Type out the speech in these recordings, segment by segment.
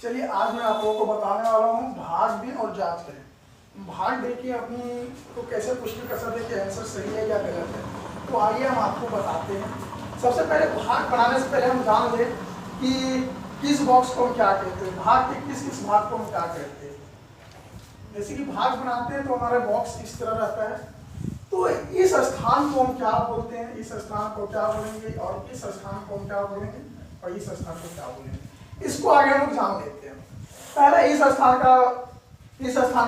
चलिए आज मैं आप लोगों को बताने वाला हूँ भाग दें और जांच करें। भाग दे के अपनी को कैसे पुष्टि कर सकते हैं कि आंसर सही है या गलत है। तो आइए हम आपको बताते हैं। सबसे पहले भाग बनाने से पहले हम जान लें कि किस बॉक्स को हम क्या कहते हैं, भाग के किस किस भाग को हम क्या कहते हैं। जैसे कि भाग बनाते हैं तो हमारा बॉक्स इस तरह रहता है, तो इस स्थान को हम क्या बोलते हैं, इस स्थान को क्या बोलेंगे और इस स्थान को हम क्या बोलेंगे और इस स्थान को क्या बोलेंगे, इसको आगे हम लोग जान लेते हैं। पहले इस स्थान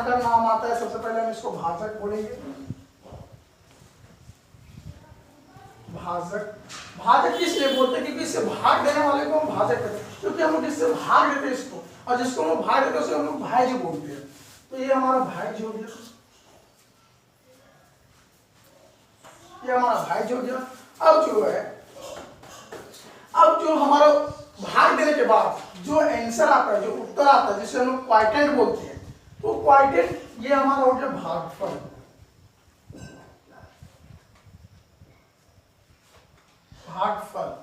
का नाम आता है, सबसे पहले हम इसको भाजक बोलेंगे। भाजक, भाजक इसलिए बोलते हैं क्योंकि इससे भाग देने वाले को हम भाजक कहते हैं, क्योंकि हम लोग इससे भाग देते हैं इसको, और जिसको हम लोग भाग देते हैं उसे हम लोग भाज्य बोलते हैं। तो ये हमारा भाज्य हो गया, ये हमारा भाज्य हो गया। अब जो हमारा भाग देने के बाद जो आंसर आता है, जो उत्तर आता है, जिसे हम लोग क्वाइटेंट बोलते हैं, तो क्वाइटेंट ये हमारा हो गया भागफल। भागफल।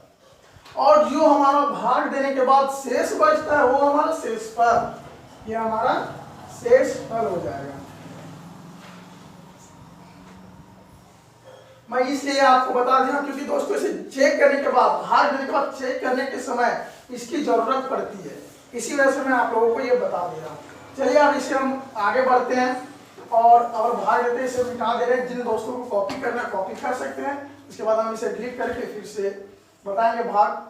और जो हमारा भाग देने के बाद शेष बचता है वो हमारा शेषफल, ये हमारा शेषफल हो जाएगा। मैं इसलिए आपको बता दिया क्योंकि दोस्तों इसे चेक करने के बाद, भाग देने के बाद चेक करने के समय इसकी जरूरत पड़ती है, इसी वजह से मैं आप लोगों को ये बता दे रहा हूँ। चलिए अब इसे हम आगे बढ़ते हैं और भाग देते हैं, इसे मिटा दे रहे हैं। जिन दोस्तों को कॉपी करना है कॉपी कर सकते हैं, उसके बाद हम इसे डिलीट करके फिर से बताएंगे भाग।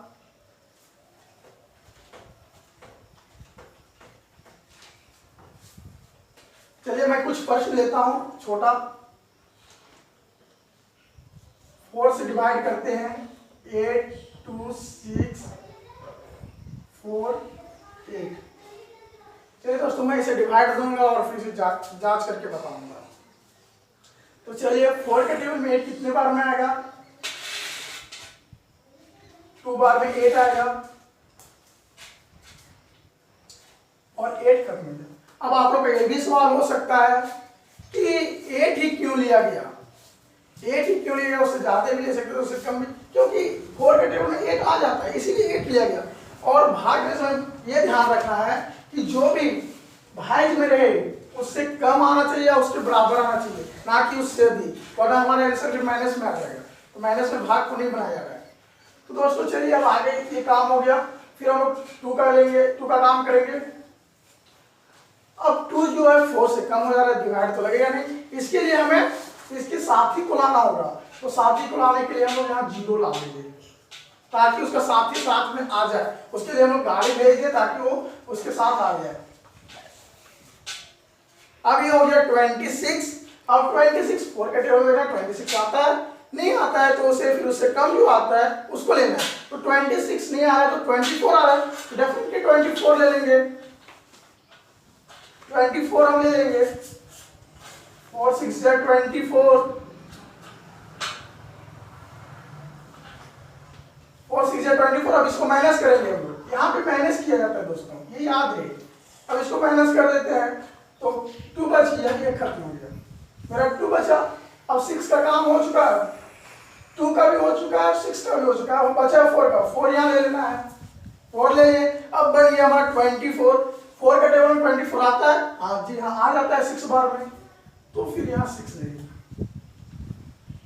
चलिए मैं कुछ प्रश्न लेता हूं छोटा। 4 से डिवाइड करते हैं, 8 2 6 4 8। चलिए दोस्तों मैं इसे डिवाइड दूंगा और फिर इसे जांच करके बताऊंगा। तो चलिए 4 के टेबल में 8 कितने बार में आएगा, 2 बार में 8 आएगा और 8 खत्म हो जाएगा। अब आप लोग का ये भी सवाल हो सकता है कि 8 ही क्यों लिया गया, 8 ही क्यों लिया गया, उससे ज्यादा भी ले सकते थे, उससे कम भी, क्योंकि 4 के टेबल में 8 आ जाता है इसीलिए 8 लिया गया। और भाग में समय ये ध्यान रखना है कि जो भी भाज्य में रहे उससे कम आना चाहिए या उसके बराबर आना चाहिए, ना कि उससे अधिक, वरना हमारे आंसर फिर माइनस में आ जाएगा। तो माइनस में भाग को नहीं बनाया जा रहा है। तो दोस्तों चलिए अब आगे ये काम हो गया, फिर हम लोग 2 का लेंगे, 2 का काम करेंगे। अब 2 जो है 4 से कम हो जा रहा है, डिवाइड तो लगेगा नहीं, इसके लिए हमें इसके साथी को लाना होगा। तो साथी को लाने के लिए हम लोग यहाँ 0 ला देंगे ताकि उसका साथी साथ में आ जाए। उसके लिए हम लोग गाड़ी भेज दें ताकि वो उसके साथ आ जाए। अब ये हो गया 26। अब 26 4 के टेबल में 26 आता है, नहीं आता है तो उसे फिर उससे कम जो आता है उसको लेना है। तो 26 नहीं आ रहा है तो 24 आ रहा है, डेफिनेटली 24 ले लेंगे, 24 हम ले लेंगे। 4 6 या 24, 4 6 या 24। अब इसको माइनस करेंगे हम लोग, यहाँ पे माइनस किया जाता है दोस्तों, ये याद रहे। अब इसको माइनस कर देते हैं तो 2 बच गया, ये खत्म हो गया, मेरा 2 बचा। अब 6 का काम हो चुका है, 2 का भी हो चुका है, 6 का भी हो चुका है, अब बचा 4 का, 4 यहाँ ले लेना है, 4 ले लिए। अब बन गया हमारा 24। 4 का टेबल में 24 आता है, हाँ जी हाँ आ जाता है 6 बार में, तो फिर यहाँ 6 लेंगे,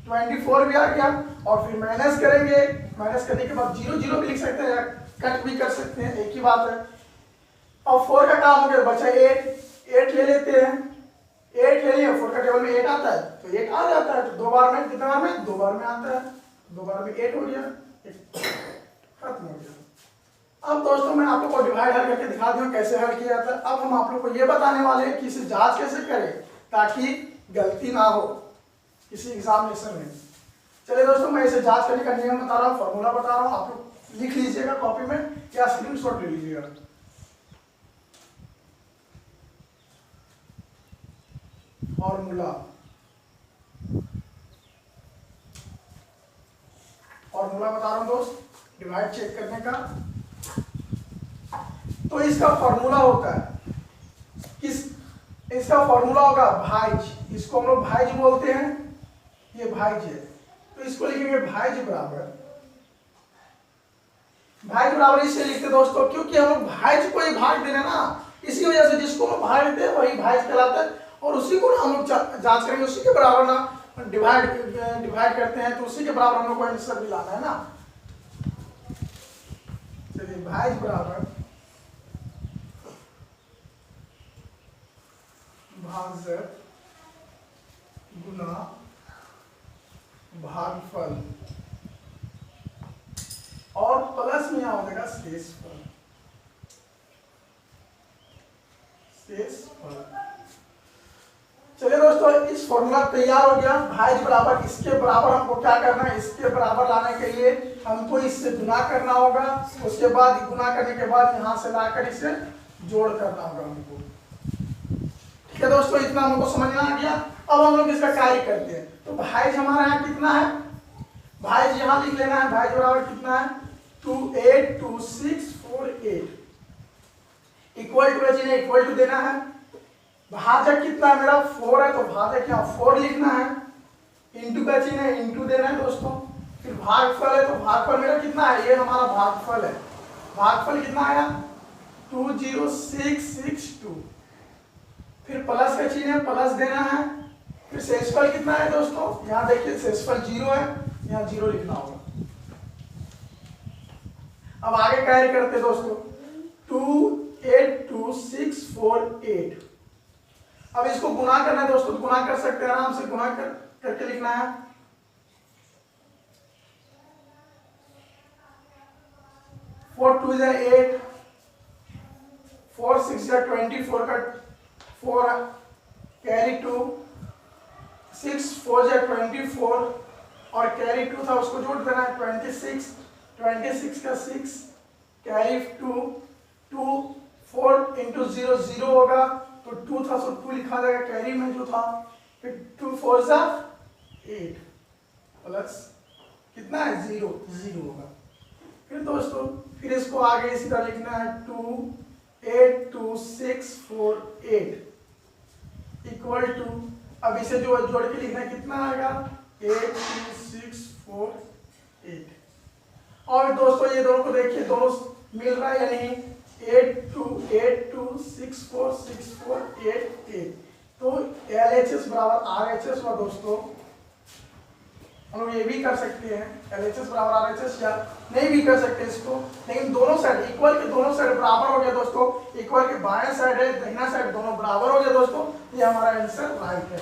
24 भी आ गया। और फिर माइनस करेंगे, माइनस करने के बाद 0 0 भी लिख सकते हैं या कट भी कर सकते हैं, एक ही बात है। अब 4 का काम हो गया, बचा 8 ले लेते हैं, 8 ले लिए। 4 का टेबल में 8 आता है तो 8 आ जाता है, तो 2 बार में, कितने बार में, 2 बार में आता है, 2 बार में 8 हो गया, खत्म हो गया। अब दोस्तों मैं आप लोग को डिवाइड हल करके दिखा दूं कैसे हल किया जाता है। अब हम आप लोग को ये बताने वाले हैं कि इसे जांच कैसे करें ताकि गलती ना हो किसी एग्जामिनेशन में। चलिए दोस्तों मैं इसे जांच करने का नियम बता रहा हूँ, फॉर्मूला बता रहा हूँ, आप लोग लिख लीजिएगा कॉपी में या स्क्रीनशॉट ले लीजिएगा। फॉर्मूला बता रहा हूँ दोस्त डिवाइड चेक करने का। तो इसका फॉर्मूला होता है इसका फॉर्मूला होगा भाज्य, इसको हम लोग भाज्य बोलते हैं, ये भाज्य है। तो इसको लिखेंगे भाज्य बराबर भाज्य बराबर इससे लिखते दोस्तों क्योंकि हम लोग भाज्य को ही भाग देना ना, इसी वजह से जिसको हम भाग देते हैं वही भाज्य कहलाता है, और उसी को ना हम लोग जांच करेंगे, उसी के बराबर ना डिवाइड करते हैं, तो उसी के बराबर हम लोग को आंसर भी लाना है ना। चलिए भाज्य बराबर भाज्य गुना भागफल, और प्लस में यहाँ हो जाएगा शेषफल। चलिए दोस्तों, इस फॉर्मूला तैयार हो गया। भाज्य बराबर इसके बराबर हमको क्या करना है, इसके बराबर लाने के लिए हमको इससे गुना करना होगा, उसके बाद गुना करने के बाद यहाँ से लाकर इसे जोड़ करना होगा हमको। ठीक है दोस्तों, इतना हमको समझ में आ गया। अब हम लोग इसका कार्य करते हैं। तो भाज्य हमारा यहाँ कितना है, भाज्य यहाँ लिख लेना है। भाज्य बराबर कितना है 282648, इक्वल टू है, इक्वल टू देना है। भाजक कितना है मेरा 4 है, तो भाजक यहाँ 4 लिखना है। इंटू का चिन्ह है, इंटू देना है दोस्तों। फिर भागफल है, तो भागफल मेरा कितना है, ये हमारा भागफल है। भागफल कितना आया 20662। फिर प्लस का चिन्ह है, प्लस देना है। फिर शेषफल कितना है दोस्तों, यहाँ देखिए शेषफल 0 है, यहाँ 0 लिखना होगा। अब आगे कार्य करते दोस्तों 282648। अब इसको गुना करना है दोस्तों, गुना कर सकते हैं आराम से, गुना करके लिखना है। 4 2 is 8, 4 6 is 24 का 4 कैरी 2, 6 4 is 24 और कैरी 2 था उसको जोड़ देना है 26, 26 का 6 कैरी 2, 2 4 इंटू 0 0 होगा, तो 2 था तो 2 लिखा जाएगा कैरी में जो था। फिर 2 4 जा 8 प्लस कितना है 0 0 होगा। फिर दोस्तों फिर इसको आगे इसी तरह लिखना है 282648 इक्वल टू, अब इसे जो जोड़ के लिखना है कितना आएगा 82648। और दोस्तों ये दोनों को देखिए, दोनों मिल रहा है या नहीं, 8282646488। तो LHS बराबर RHS हुआ दोस्तों। हम लोग ये भी कर सकते हैं LHS बराबर RHS, या नहीं भी कर सकते इसको, लेकिन दोनों साइड इक्वल के दोनों साइड बराबर हो गया दोस्तों। इक्वल के बाएं साइड है दाहिना साइड दोनों बराबर हो गया दोस्तों। ये हमारा आंसर राइट है,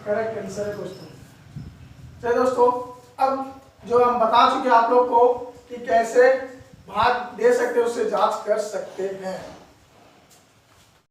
करेक्ट आंसर है दोस्तों। चलिए दोस्तों, अब जो हम बता चुके आप लोग को कि कैसे भाग दे सकते हैं उससे जांच कर सकते हैं।